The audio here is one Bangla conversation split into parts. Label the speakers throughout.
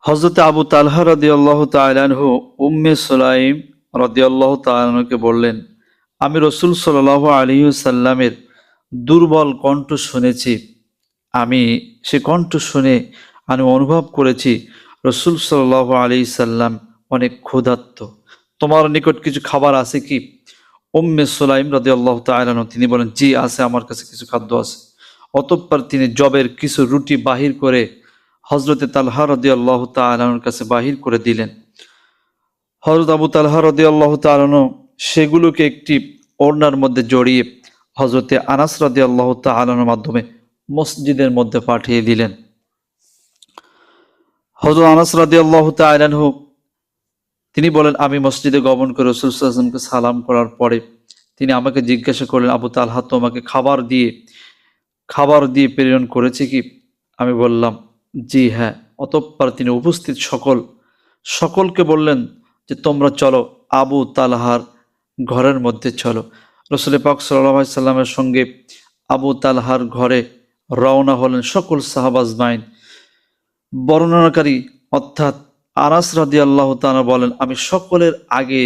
Speaker 1: হযরত আবু তালহা রাদিয়াল্লাহু তাআলা আনহু উম্মে সুলাইম রাদিয়াল্লাহু তাআলা আনহুকে বললেন, আমি রাসূল সাল্লাল্লাহু আলাইহি ওয়াসাল্লামের দুর্বল কণ্ঠ শুনেছি। আমি সে কণ্ঠ শুনে আমি অনুভব করেছি রাসূল সাল্লাল্লাহু আলাইহি সাল্লাম অনেক ক্ষুধার্ত। তোমার নিকট কিছু খাবার আছে কি? উম্মে সুলাইম রাদিয়াল্লাহু তাআলা আনহু তিনি বলেন, জি আছে, আমার কাছে কিছু খাদ্য আছে। অতঃপর তিনি জবের কিছু রুটি বাহির করে হযরতে তালহা রাদিয়াল্লাহু তাআলা আনহুর কাছে বাহির করে দিলেন। হযরত আবু তালহা রাদিয়াল্লাহু তাআলা আনহু সেগুলোকে একটি ওড়নার মধ্যে জড়িয়ে হযরতে আনাস রাদিয়াল্লাহু তাআলা আনহুর মাধ্যমে মসজিদের মধ্যে পাঠিয়ে দিলেন। হযরত আনাস রাদিয়াল্লাহু তাআলা আনহু তিনি বলেন, আমি মসজিদে গমন করে রাসূল সাল্লাল্লাহু আলাইহি ওয়াসাল্লামকে সালাম করার পরে তিনি আমাকে জিজ্ঞাসা করলেন, আবু তালহা তোমাকে খাবার দিয়ে প্রেরণ করেছে কি? আমি বললাম, জি হ্যাঁ। অতঃপর তিনি উপস্থিত সকলকে বললেন যে তোমরা চলো, আবু তালহার ঘরের মধ্যে চলো। রাসূল পাক সাল্লাল্লাহু আলাইহি সাল্লামের সঙ্গে আবু তালহার ঘরে রওনা হলেন সকল সাহাবা আজমাইন। বর্ণনাকারী অর্থাৎ আনাস রাদিয়াল্লাহু তাআলা বলেন, আমি সকলের আগে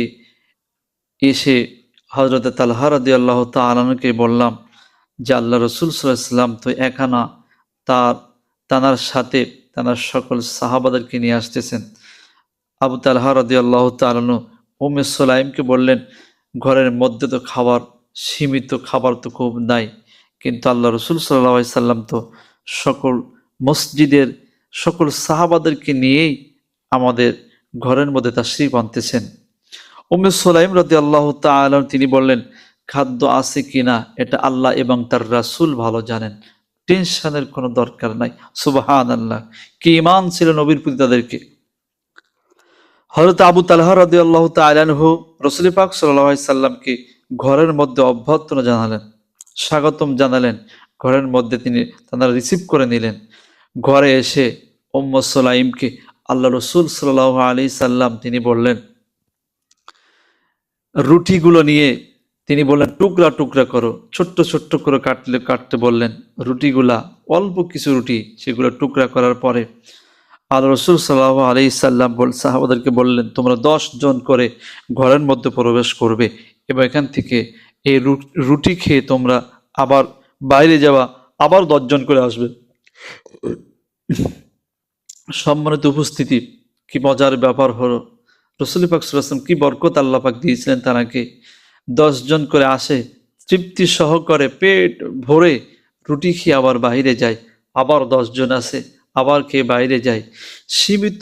Speaker 1: এসে হযরত তালহা রাদিয়াল্লাহু তাআলা আনহুকে বললাম যে আল্লাহ রাসূল সাল্লাল্লাহু আলাইহি সাল্লাম তো একানা, তার তানার সাথে তানার সকল সাহাবাদেরকে নিয়ে আসতেছেন। আবু তালহা রাদিয়াল্লাহু তাআলা আনহু উম্মে সুলাইমকে বললেন, ঘরের মধ্যে তো খাবার সীমিত, খাবার তো খুব নাই, কিন্তু আল্লাহ রাসূল সাল্লাল্লাহু আলাইহি সাল্লাম তো সকল মসজিদের সকল সাহাবাদেরকে নিয়েই আমাদের ঘরের মধ্যে তাশরিফ আনতেছেন। উম্মে সুলাইম রাদিয়াল্লাহু তাআলা তিনি বললেন, খাদ্য আছে কিনা এটা আল্লাহ এবং তার রাসূল ভালো জানেন, টেনশনের কোনো দরকার নাই। সুবহানাল্লাহ, কি ঈমান ছিল নবীর প্রতি তাদেরকে। হযরত আবু তালহা রাদিয়াল্লাহু তাআলা আনহু রাসূল পাক সাল্লাল্লাহু আলাইহি সাল্লামকে ঘরের মধ্যে অভ্যর্থনা জানালেন, স্বাগতম জানালেন। ঘরের মধ্যে তিনি তারা রিসিভ করে নিলেন। ঘরে এসে উম্মে সুলাইমকে আল্লাহ রাসূল সাল্লাল্লাহু আলাইহি সাল্লাম তিনি বললেন, রুটিগুলো নিয়ে তিনি বললেন, টুকরা টুকরা করো, ছোট্ট ছোট্ট করে কাটতে বললেন। রুটিগুলা অল্প কিছু রুটি, সেগুলো টুকরা করার পরে আল্লাহ রসুল সাল্লাল্লাহু আলাইহি সাল্লাম সাহাবাদেরকে বললেন, তোমরা 10 জন করে ঘরের মধ্যে প্রবেশ করবে এবং এখান থেকে এই রুটি খেয়ে তোমরা আবার বাইরে যাওয়া, আবার 10 জন করে আসবে। সম্মানিত উপস্থিতি, কি মজার ব্যাপার হলো! রাসূল পাক সাল্লাল্লাহু আলাইহি ওয়াসাল্লাম কি বরকত আল্লাহ পাক দিয়েছিলেন তাকে। 10 জন করে আসে, তৃপ্তি সহকারে পেট ভরে রুটি খেয়ে আবার বাইরে যায়, আবার 10 জন আসে, আবার খেয়ে বাইরে যায়। সীমিত